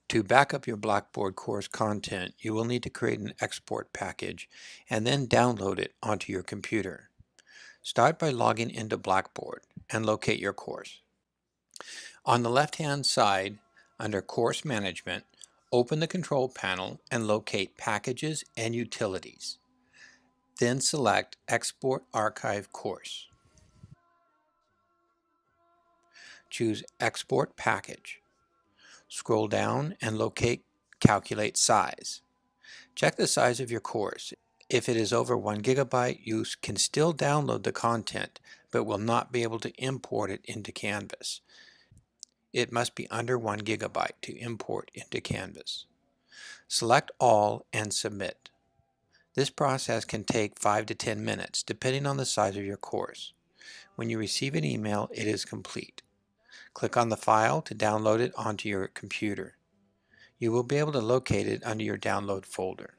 To back up your Blackboard course content, you will need to create an export package and then download it onto your computer. Start by logging into Blackboard and locate your course. On the left-hand side, under Course Management, open the control panel and locate Packages and Utilities. Then select Export Archive Course. Choose Export Package. Scroll down and locate Calculate Size. Check the size of your course. If it is over 1 gigabyte, you can still download the content, but will not be able to import it into Canvas. It must be under 1 gigabyte to import into Canvas. Select All and Submit. This process can take 5 to 10 minutes, depending on the size of your course. When you receive an email, it is complete. Click on the file to download it onto your computer. You will be able to locate it under your download folder.